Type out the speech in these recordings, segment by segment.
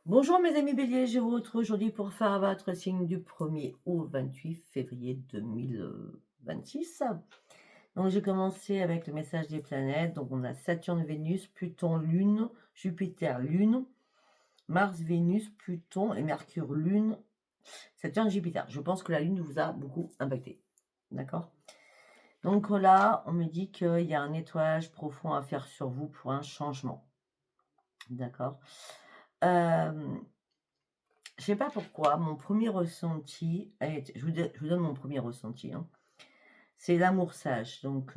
Bonjour mes amis béliers, je vous retrouve aujourd'hui pour faire votre signe du 1er au 28 février 2026. Donc j'ai commencé avec le message des planètes. Donc on a Saturne, Vénus, Pluton, Lune, Jupiter, Lune, Mars, Vénus, Pluton et Mercure, Lune, Saturne, Jupiter. Je pense que la Lune vous a beaucoup impacté. D'accord. Donc là, on me dit qu'il y a un nettoyage profond à faire sur vous pour un changement. D'accord. Je sais pas pourquoi, mon premier ressenti, allez, je vous donne mon premier ressenti, hein, c'est l'amour sage. Donc,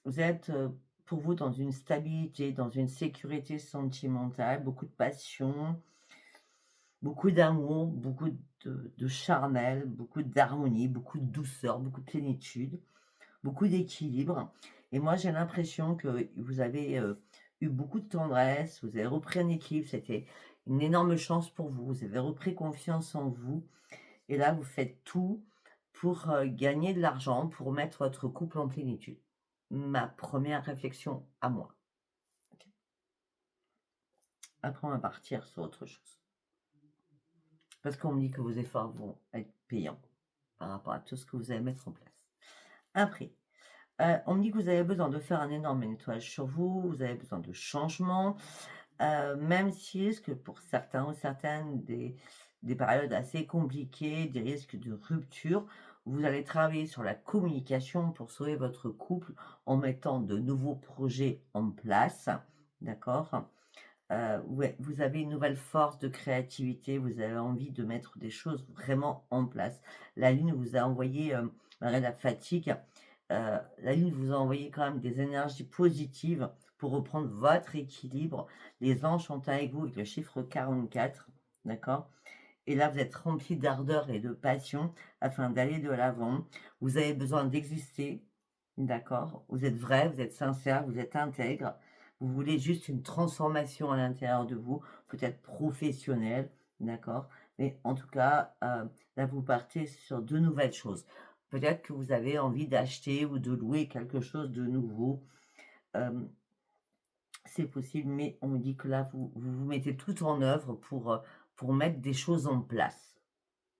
vous êtes, pour vous, dans une stabilité, dans une sécurité sentimentale, beaucoup de passion, beaucoup d'amour, beaucoup de charnel, beaucoup d'harmonie, beaucoup de douceur, beaucoup de plénitude, beaucoup d'équilibre. Et moi, j'ai l'impression que vous avez eu beaucoup de tendresse, vous avez repris un équilibre, c'était une énorme chance pour vous, vous avez repris confiance en vous. Et là, vous faites tout pour gagner de l'argent, pour mettre votre couple en plénitude. Ma première réflexion à moi. Ok. Après, on va partir sur autre chose. Parce qu'on me dit que vos efforts vont être payants par rapport à tout ce que vous allez mettre en place. Après, on me dit que vous avez besoin de faire un énorme nettoyage sur vous, vous avez besoin de changement, même si risque pour certains ou certaines des périodes assez compliquées, des risques de rupture, vous allez travailler sur la communication pour sauver votre couple en mettant de nouveaux projets en place, d'accord? Ouais, vous avez une nouvelle force de créativité, vous avez envie de mettre des choses vraiment en place. La Lune vous a envoyé, malgré la fatigue, la Lune vous a envoyé quand même des énergies positives pour reprendre votre équilibre. Les anges sont avec vous avec le chiffre 44, d'accord? Et là, vous êtes rempli d'ardeur et de passion afin d'aller de l'avant. Vous avez besoin d'exister, d'accord? Vous êtes vrai, vous êtes sincère, vous êtes intègre. Vous voulez juste une transformation à l'intérieur de vous, peut-être professionnelle, d'accord? Mais en tout cas, là, vous partez sur de nouvelles choses. Peut-être que vous avez envie d'acheter ou de louer quelque chose de nouveau. C'est possible, mais on me dit que là, vous mettez tout en œuvre pour mettre des choses en place.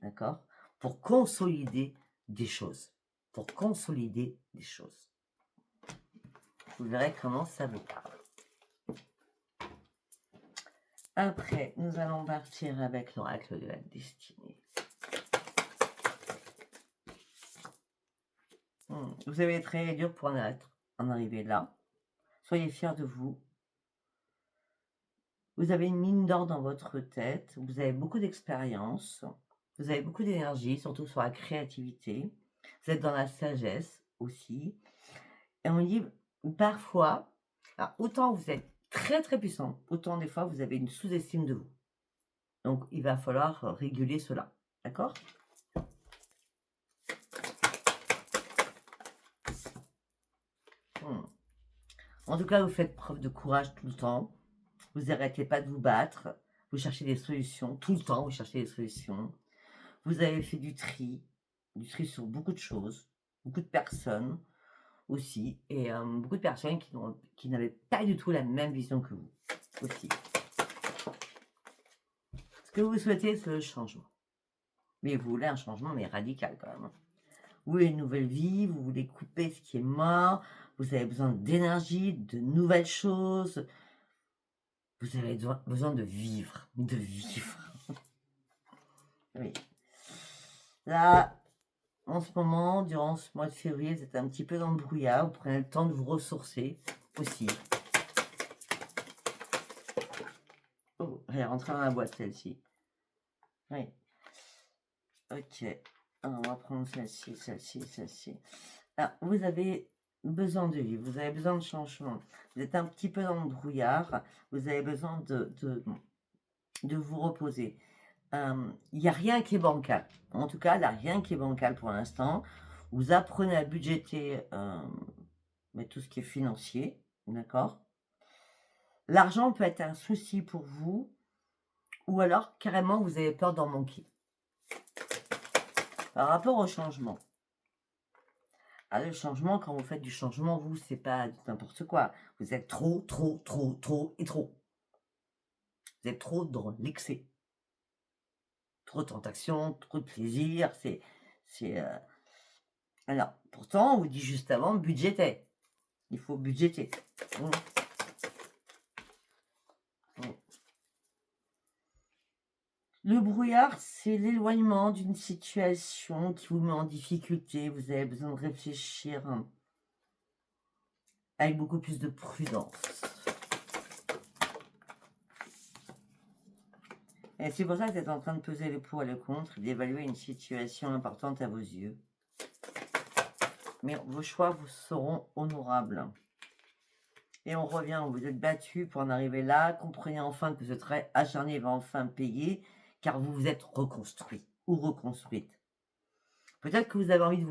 D'accord? Pour consolider des choses. Pour consolider des choses. Vous verrez comment ça vous parle. Après, nous allons partir avec l'oracle de la destinée. Vous avez très dur pour en arriver là. Soyez fiers de vous. Vous avez une mine d'or dans votre tête. Vous avez beaucoup d'expérience. Vous avez beaucoup d'énergie, surtout sur la créativité. Vous êtes dans la sagesse aussi. Et on dit parfois, alors autant vous êtes très très puissant, autant des fois vous avez une sous-estime de vous. Donc il va falloir réguler cela. D'accord? En tout cas, vous faites preuve de courage tout le temps. Vous n'arrêtez pas de vous battre. Vous cherchez des solutions. Tout le temps, vous cherchez des solutions. Vous avez fait du tri sur beaucoup de choses, beaucoup de personnes aussi, et beaucoup de personnes qui n'avaient pas du tout la même vision que vous aussi. Ce que vous souhaitez, c'est le changement. Mais vous voulez un changement, mais radical quand même. Vous voulez une nouvelle vie, vous voulez couper ce qui est mort, vous avez besoin d'énergie, de nouvelles choses. Vous avez besoin de vivre, de vivre. Oui. Là, en ce moment, durant ce mois de février, vous êtes un petit peu dans le brouillard. Vous prenez le temps de vous ressourcer aussi. Oh, elle est rentrée dans la boîte, celle-ci. Oui. Ok. Alors, on va prendre celle-ci, celle-ci, celle-ci. Alors, vous avez besoin de vivre, vous avez besoin de changement. Vous êtes un petit peu dans le brouillard. Vous avez besoin de vous reposer. Il n'y a rien qui est bancal. En tout cas, il n'y a rien qui est bancal pour l'instant. Vous apprenez à budgéter mais tout ce qui est financier, d'accord? L'argent peut être un souci pour vous, ou alors carrément vous avez peur d'en manquer. Par rapport au changement. Le changement, quand vous faites du changement, vous, c'est pas n'importe quoi. Vous êtes trop et trop. Vous êtes trop dans l'excès. Trop de tentation, trop de plaisir. Alors, pourtant, on vous dit juste avant, budgéter. Il faut budgéter. Mmh. Mmh. Le brouillard, c'est l'éloignement d'une situation qui vous met en difficulté. Vous avez besoin de réfléchir avec beaucoup plus de prudence. Et c'est pour ça que vous êtes en train de peser le pour et le contre, d'évaluer une situation importante à vos yeux. Mais vos choix vous seront honorables. Et on revient, vous êtes battu pour en arriver là. Comprenez enfin que ce trait acharné va enfin payer, car vous vous êtes reconstruit ou reconstruite. Peut-être que vous avez envie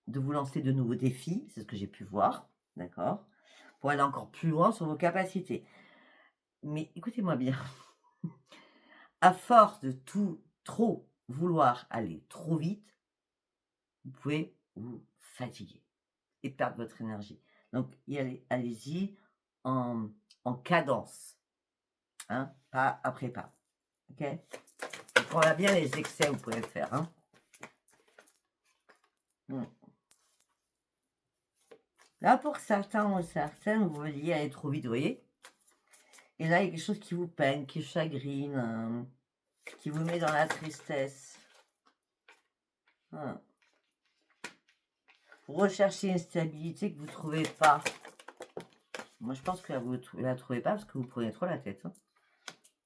de vous lancer de nouveaux défis, c'est ce que j'ai pu voir, d'accord, pour aller encore plus loin sur vos capacités. Mais écoutez-moi bien, à force de trop vouloir aller trop vite, vous pouvez vous fatiguer et perdre votre énergie. Donc, allez-y en cadence, hein, pas après pas. Ok? Donc, on a bien les excès, vous pouvez le faire. Hein. Là, pour certains ou certaines, vous vouliez aller trop vite, vous voyez? Et là, il y a quelque chose qui vous peine, qui chagrine, qui vous met dans la tristesse. Vous recherchez une stabilité que vous ne trouvez pas. Moi, je pense que vous ne la trouvez pas parce que vous prenez trop la tête. Hein.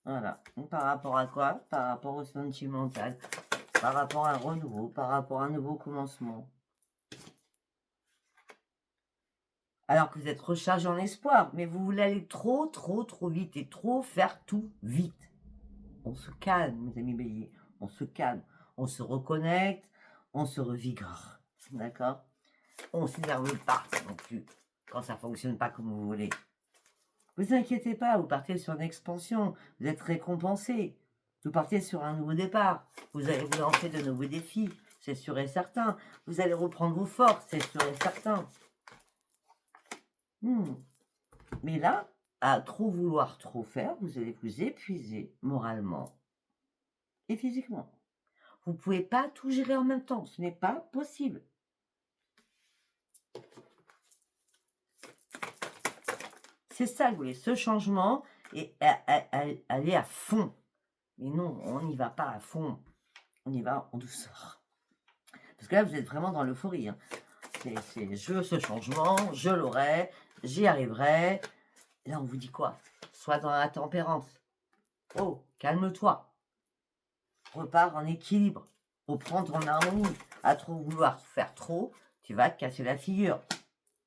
Voilà. Donc, par rapport à quoi? Par rapport au sentimental, par rapport à un renouveau, par rapport à un nouveau commencement. Alors que vous êtes rechargé en espoir, mais vous voulez aller trop vite et trop faire tout vite. On se calme, mes amis béliers. On se calme. On se reconnecte. On se revigore. D'accord? On ne s'énerve pas non plus quand ça ne fonctionne pas comme vous voulez. Vous inquiétez pas, vous partez sur une expansion. Vous êtes récompensé. Vous partez sur un nouveau départ. Vous allez vous lancer de nouveaux défis. C'est sûr et certain. Vous allez reprendre vos forces. C'est sûr et certain. Mais là, à trop vouloir trop faire, vous allez vous épuiser moralement et physiquement. Vous ne pouvez pas tout gérer en même temps. Ce n'est pas possible. C'est ça que vous voulez, ce changement et aller à fond. Mais non, on n'y va pas à fond. On y va en douceur. Parce que là, vous êtes vraiment dans l'euphorie. Hein. Je veux ce changement, je l'aurai, j'y arriverai. Et là, on vous dit quoi? Sois dans la tempérance. Oh, calme-toi. Repars en équilibre. Reprendre en harmonie. À trop vouloir faire trop, tu vas te casser la figure.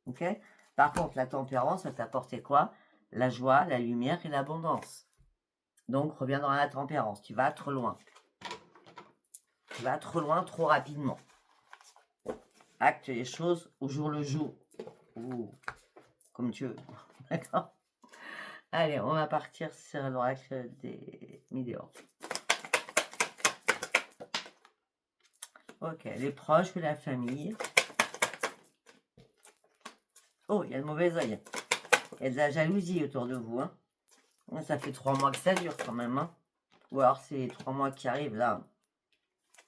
Ok? Par contre, la tempérance, ça t'apporte quoi? La joie, la lumière et l'abondance. Donc, reviens dans la tempérance. Tu vas trop loin. Tu vas trop loin, trop rapidement. Acte les choses au jour le jour. Ou comme tu veux. D'accord? Allez, on va partir sur l'oracle des Météores. Ok, les proches ou la famille. Oh, il y a le mauvais oeil. Il y a de la jalousie autour de vous. Hein. Ça fait 3 mois que ça dure quand même. Hein. Ou alors c'est les 3 mois qui arrivent là.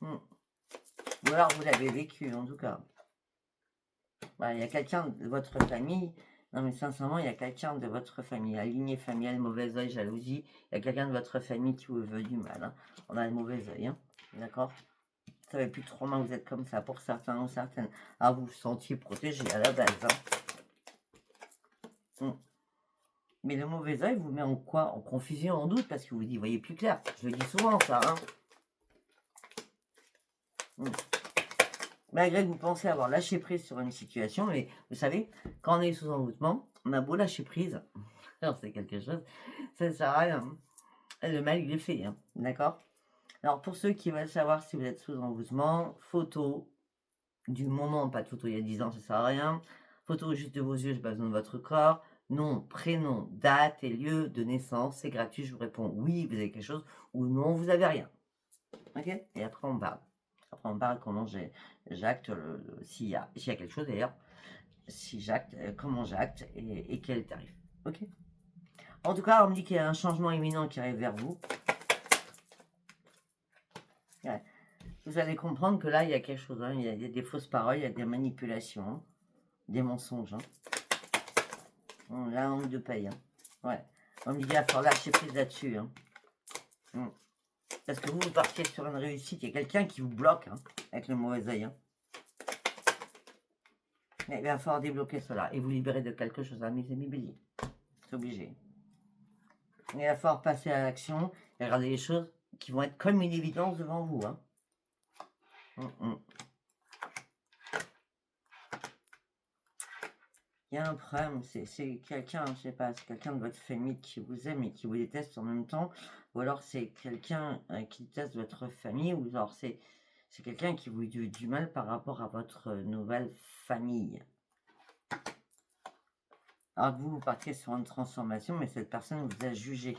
Ou alors vous l'avez vécu en tout cas. Bah, il y a quelqu'un de votre famille. Non mais sincèrement, il y a quelqu'un de votre famille. La lignée familiale, mauvais oeil, jalousie. Il y a quelqu'un de votre famille qui vous veut du mal. Hein. On a le mauvais oeil. Hein. D'accord? Ça fait plus de 3 mois que vous êtes comme ça pour certains ou certaines. Ah, vous vous sentiez protégé à la base. Hein. Mais le mauvais oeil vous met en quoi? En confusion, en doute, parce que vous y voyez plus clair. Je le dis souvent, ça. Hein. Malgré que vous pensez avoir lâché prise sur une situation, mais vous savez, quand on est sous envoûtement, on a beau lâcher prise, alors c'est quelque chose, ça ne sert à rien. Hein. Le mal, il est fait. Hein. D'accord? Alors, pour ceux qui veulent savoir si vous êtes sous envoûtement, photo du moment, pas de photo il y a 10 ans, ça sert à rien. Photo juste de vos yeux, j'ai pas besoin de votre corps. Nom, prénom, date et lieu de naissance, c'est gratuit, je vous réponds oui, vous avez quelque chose, ou non, vous avez rien. Ok? Et après, on parle. Après, on parle comment j'acte, s'il y a quelque chose d'ailleurs, si j'acte, comment j'acte et quel tarif. Ok? En tout cas, on me dit qu'il y a un changement imminent qui arrive vers vous. Ouais. Vous allez comprendre que là, il y a quelque chose. Hein. Il y a des fausses paroles, il y a des manipulations, hein, des mensonges. Hein. Là, on de paye. Hein. Ouais. On me dit qu'il va falloir lâcher prise là-dessus. Hein. Parce que vous partez sur une réussite. Il y a quelqu'un qui vous bloque hein, avec le mauvais œil. Hein. Mais il va falloir débloquer cela et vous libérer de quelque chose, hein, mes amis béliers. C'est obligé. Il va falloir passer à l'action et regarder les choses qui vont être comme une évidence devant vous. Hein. Il y a un problème, c'est quelqu'un, je sais pas, c'est quelqu'un de votre famille qui vous aime et qui vous déteste en même temps, ou alors c'est quelqu'un qui déteste votre famille, ou alors c'est quelqu'un qui vous dit du mal par rapport à votre nouvelle famille. Alors vous partez sur une transformation, mais cette personne vous a jugé.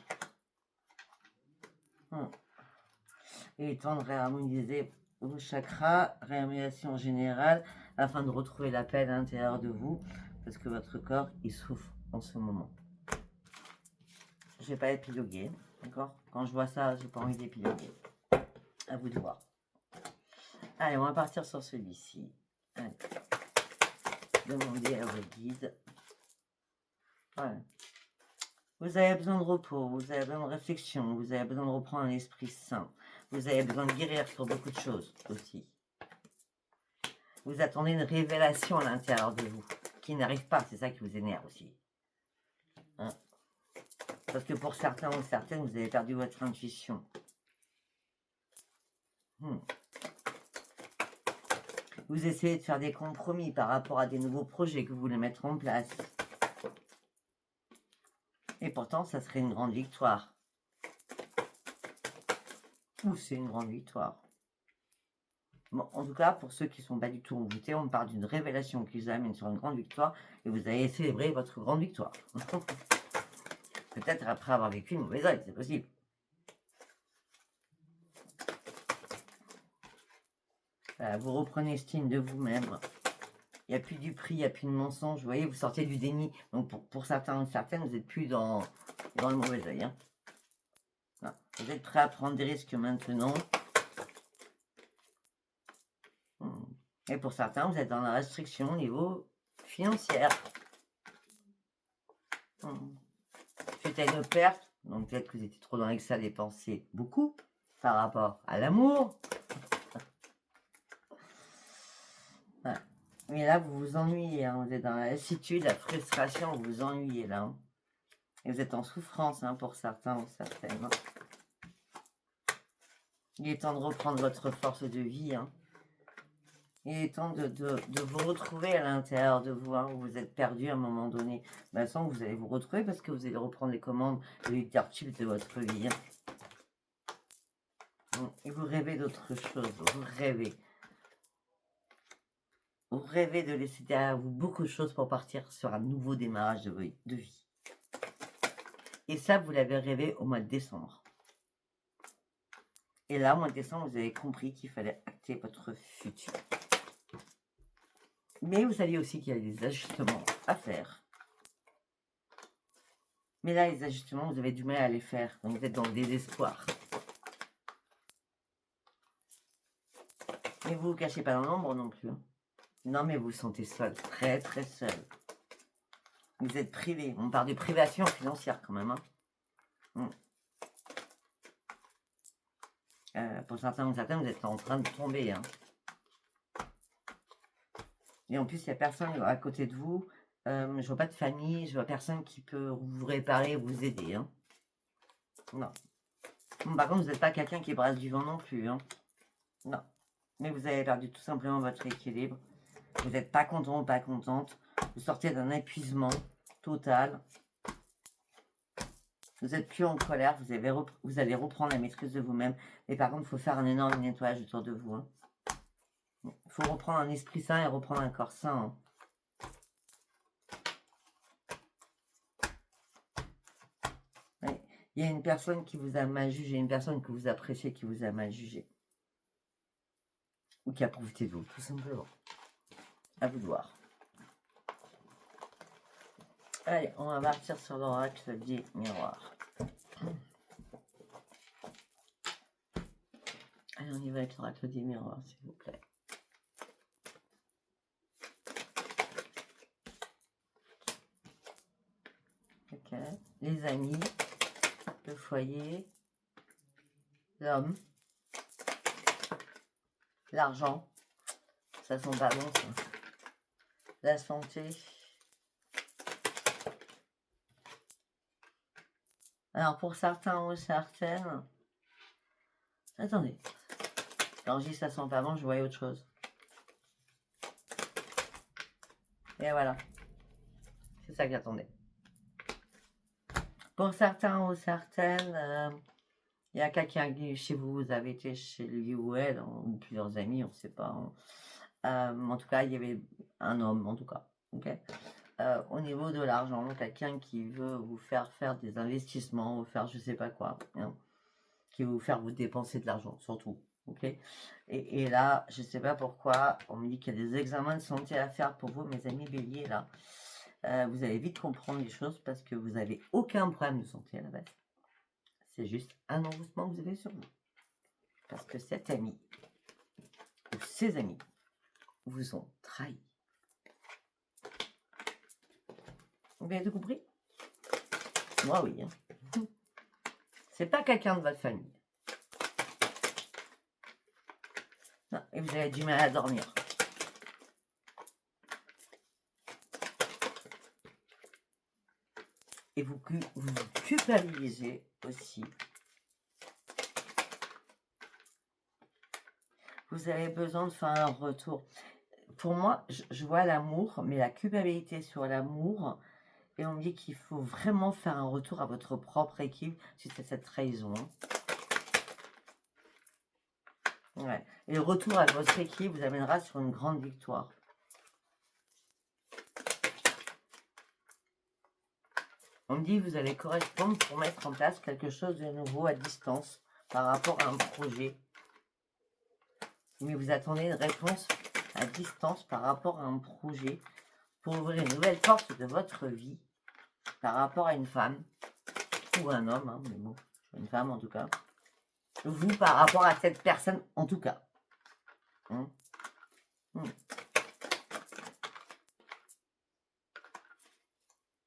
Il est temps de réharmoniser vos chakras, réharmonisation générale, afin de retrouver la paix à l'intérieur de vous, parce que votre corps, il souffre en ce moment. Je ne vais pas épiloguer, d'accord? Quand je vois ça, j'ai pas envie d'épiloguer. À vous de voir. Allez, on va partir sur celui-ci. Allez. Demandez à vos guides. Voilà. Vous avez besoin de repos, vous avez besoin de réflexion, vous avez besoin de reprendre un esprit sain. Vous avez besoin de guérir sur beaucoup de choses aussi. Vous attendez une révélation à l'intérieur de vous, qui n'arrive pas, c'est ça qui vous énerve aussi. Hein? Parce que pour certains ou certaines, vous avez perdu votre intuition. Vous essayez de faire des compromis par rapport à des nouveaux projets que vous voulez mettre en place. Et pourtant, ça serait une grande victoire. Ou c'est une grande victoire. Bon, en tout cas, pour ceux qui ne sont pas du tout envoûtés, on parle d'une révélation qui vous amène sur une grande victoire et vous allez célébrer votre grande victoire. Peut-être après avoir vécu une mauvaise oeil, c'est possible. Voilà, vous reprenez estime de vous-même. Il n'y a plus du prix, il n'y a plus de mensonge. Vous voyez, vous sortez du déni. Donc pour certains ou certaines, vous n'êtes plus dans le mauvais oeil. Hein. Vous êtes prêt à prendre des risques maintenant. Et pour certains, vous êtes dans la restriction au niveau financier. Suite à une perte, donc peut-être que vous étiez trop dans l'excès à dépenser beaucoup par rapport à l'amour. Voilà. Mais là, vous vous ennuyez, hein. Vous êtes dans la lassitude, la frustration, vous vous ennuyez là. Hein. Et vous êtes en souffrance hein, pour certains ou certaines. Hein. Il est temps de reprendre votre force de vie. Hein. Il est temps de vous retrouver à l'intérieur de vous. Hein, où vous êtes perdu à un moment donné. Ben, sans que vous allez vous retrouver parce que vous allez reprendre les commandes de leadership de votre vie. Hein. Et vous rêvez d'autre chose. Vous rêvez. Vous rêvez de laisser derrière vous beaucoup de choses pour partir sur un nouveau démarrage de vie. Et ça, vous l'avez rêvé au mois de décembre. Et là, au mois de décembre, vous avez compris qu'il fallait acter votre futur. Mais vous saviez aussi qu'il y a des ajustements à faire. Mais là, les ajustements, vous avez du mal à les faire. Donc, vous êtes dans le désespoir. Mais vous ne vous cachez pas dans l'ombre non plus. Hein. Non, mais vous vous sentez seul. Très, très seul. Vous êtes privé. On parle de privation financière quand même. Hein. Pour certains ou certaines, vous êtes en train de tomber. Hein. Et en plus, il n'y a personne à côté de vous. Je vois pas de famille, je vois personne qui peut vous réparer, vous aider. Hein. Non. Par contre, vous n'êtes pas quelqu'un qui brasse du vent non plus. Hein. Non. Mais vous avez perdu tout simplement votre équilibre. Vous n'êtes pas content ou pas contente. Vous sortez d'un épuisement total. Vous n'êtes plus en colère. Vous allez reprendre la maîtrise de vous-même. Mais par contre, il faut faire un énorme nettoyage autour de vous. Hein. Il faut reprendre un esprit sain et reprendre un corps sain. Hein. Il y a une personne qui vous a mal jugé, une personne que vous appréciez qui vous a mal jugé. Ou qui a profité de vous, tout simplement. À vous de voir. Allez, on va partir sur l'oracle des miroirs. Allez, on y va avec l'oracle des miroirs, s'il vous plaît. Ok. Les amis, le foyer, l'homme, l'argent, ça sent pas bon ça. La santé. Alors pour certains ou certaines, attendez, quand je dis ça sent pas bon, je voyais autre chose. Et voilà, c'est ça que j'attendais. Pour certains ou certaines, il y a quelqu'un qui chez vous, vous avez été chez lui ou elle, ou plusieurs amis, on ne sait pas. En tout cas, il y avait un homme, en tout cas. Ok. Au niveau de l'argent, quelqu'un qui veut vous faire des investissements, vous faire je sais pas quoi, hein, qui veut vous faire vous dépenser de l'argent, surtout. Ok. Et là, je sais pas pourquoi, on me dit qu'il y a des examens de santé à faire pour vous, mes amis béliers, là. Vous allez vite comprendre les choses parce que vous n'avez aucun problème de santé à la base. C'est juste un enregistrement que vous avez sur vous. Parce que cet ami ou ses amis vous ont trahi. Vous avez tout compris? Moi, oui. Hein. C'est pas quelqu'un de votre famille. Non, et vous avez du mal à dormir. Et vous culpabilisez aussi. Vous avez besoin de faire un retour. Pour moi, je vois l'amour, mais la culpabilité sur l'amour, et on me dit qu'il faut vraiment faire un retour à votre propre équipe suite à cette trahison. Ouais. Et le retour à votre équipe vous amènera sur une grande victoire. On me dit que vous allez correspondre pour mettre en place quelque chose de nouveau à distance par rapport à un projet. Mais vous attendez une réponse à distance par rapport à un projet pour ouvrir une nouvelle porte de votre vie par rapport à une femme ou un homme, hein, mais bon, une femme en tout cas. Vous par rapport à cette personne en tout cas.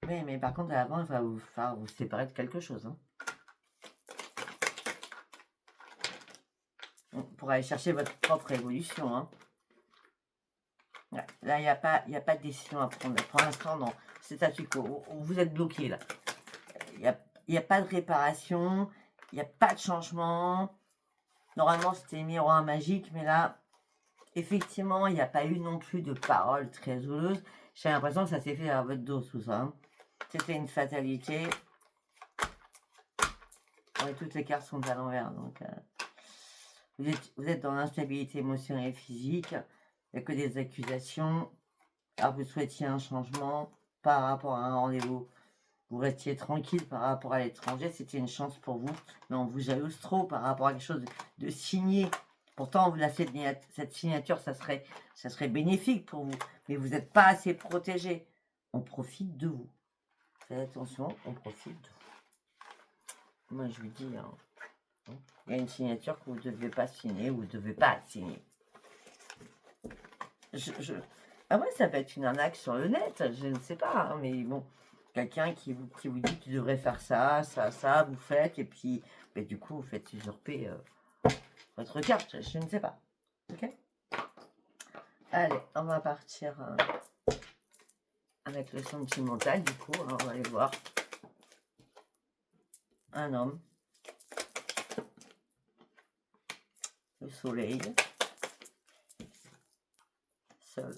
Mais par contre, avant, il va vous séparer de quelque chose. Hein. Pour aller chercher votre propre évolution. Hein. Ouais, là, il n'y a pas de décision à prendre. Pour l'instant, non. C'est statu quo. Vous êtes bloqué là. Il n'y a pas de réparation. Il n'y a pas de changement. Normalement, c'était miroir magique. Mais là, effectivement, il n'y a pas eu non plus de paroles très heureuses. J'ai l'impression que ça s'est fait à votre dos, tout ça. Hein. C'était une fatalité. Ouais, toutes les cartes sont à l'envers. Donc, vous êtes dans l'instabilité émotionnelle et physique. Il n'y a que des accusations. Alors, vous souhaitiez un changement par rapport à un rendez-vous. Vous restiez tranquille par rapport à l'étranger. C'était une chance pour vous. Mais on vous jalouse trop par rapport à quelque chose de signé. Pourtant, on vous l'a fait cette signature, ça serait bénéfique pour vous. Mais vous n'êtes pas assez protégé. On profite de vous. Faites attention, on profite de vous. Moi, je vous dis, hein, il y a une signature que vous ne devez pas signer ou vous ne devez pas signer. Ah ouais, ça peut être une arnaque sur le net, je ne sais pas, hein, mais bon, quelqu'un qui vous dit que tu devrais faire ça, vous faites, et puis du coup, vous faites usurper votre carte, je ne sais pas. Ok. Allez, on va partir avec le sentimental, du coup, hein, on va aller voir un homme, le soleil, seul.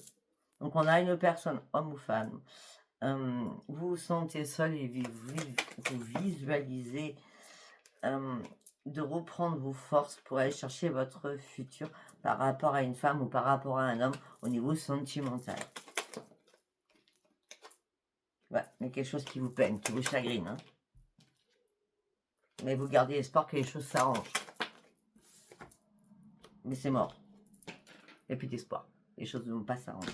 Donc, on a une personne, homme ou femme. Vous vous sentez seul et vous visualisez de reprendre vos forces pour aller chercher votre futur par rapport à une femme ou par rapport à un homme au niveau sentimental. Ouais, mais quelque chose qui vous peine, qui vous chagrine. Hein. Mais vous gardez espoir que les choses s'arrangent. Mais c'est mort. Il n'y a plus d'espoir. Les choses ne vont pas s'arranger.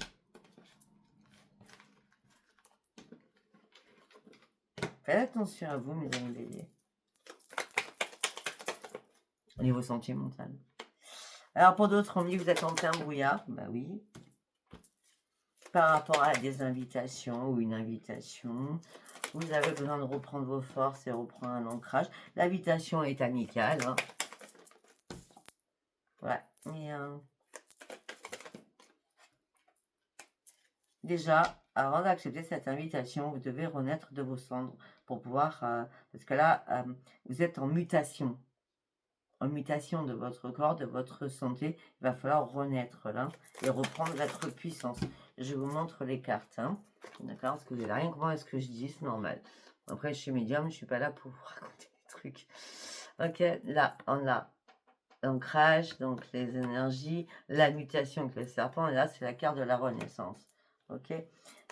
Faites attention à vous, mes amis béliers. Au niveau sentimental. Alors, pour d'autres, on me dit que vous êtes en plein brouillard. Bah oui. Par rapport à des invitations ou une invitation. Vous avez besoin de reprendre vos forces et reprendre un ancrage. L'invitation est amicale. Hein. Ouais. Mais, déjà, avant d'accepter cette invitation, vous devez renaître de vos cendres pour pouvoir... parce que là, vous êtes en mutation. En mutation de votre corps, de votre santé. Il va falloir renaître là et reprendre votre puissance. Je vous montre les cartes. Hein. D'accord? Parce que vous n'avez rien compris à ce que je dis, c'est normal. Après, je suis médium, je ne suis pas là pour vous raconter des trucs. Ok, là, on a l'ancrage, donc les énergies, la mutation avec le serpent. Et là, c'est la carte de la renaissance. Ok?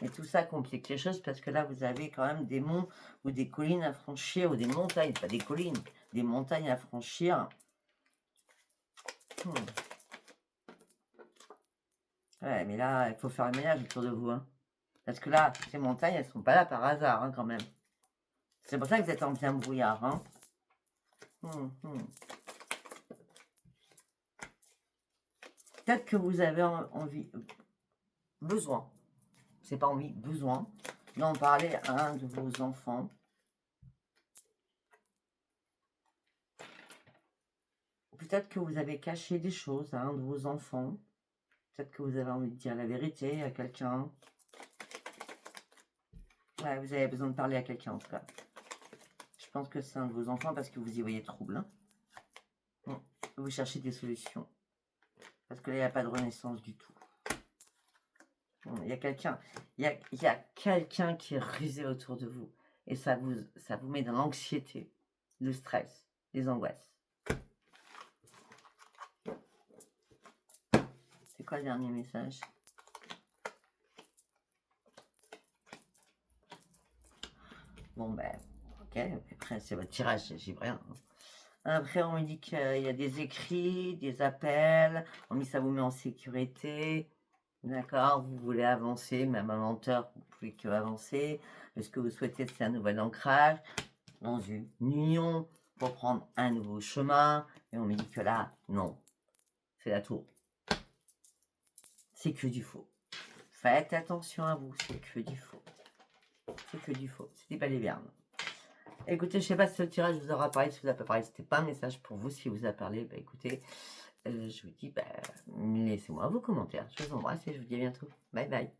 Et tout ça complique les choses parce que là, vous avez quand même des monts ou des collines à franchir ou des montagnes, pas des collines, des montagnes à franchir. Ouais, mais là, il faut faire le ménage autour de vous. Hein. Parce que là, ces montagnes, elles ne sont pas là par hasard, hein, quand même. C'est pour ça que vous êtes en plein brouillard. Hein. Peut-être que vous avez envie, besoin, c'est pas envie, besoin, d'en parler à un de vos enfants. Peut-être que vous avez caché des choses à un de vos enfants. Peut-être que vous avez envie de dire la vérité à quelqu'un. Ouais, vous avez besoin de parler à quelqu'un en tout cas. Je pense que c'est un de vos enfants parce que vous y voyez trouble. Hein. Vous cherchez des solutions. Parce que là, il n'y a pas de renaissance du tout. Il y a quelqu'un qui est rusé autour de vous. Et ça vous met dans l'anxiété, le stress, les angoisses. C'est quoi le dernier message? Bon, ben, ok. Après, c'est votre tirage, j'y rien. Hein. Après, on me dit qu'il y a des écrits, des appels. On me dit que ça vous met en sécurité. D'accord, vous voulez avancer, même un menteur, vous pouvez que avancer. Ce que vous souhaitez, c'est un nouvel ancrage dans une union pour prendre un nouveau chemin. Et on me dit que là, non, c'est la tour. C'est que du faux. Faites attention à vous, c'est que du faux. C'est que du faux, c'est des balivernes. Écoutez, je ne sais pas si ce tirage vous aura parlé, si vous a pas parlé, c'était pas un message pour vous. Si vous a parlé, bah écoutez, je vous dis, laissez-moi vos commentaires. Je vous embrasse et je vous dis à bientôt. Bye bye.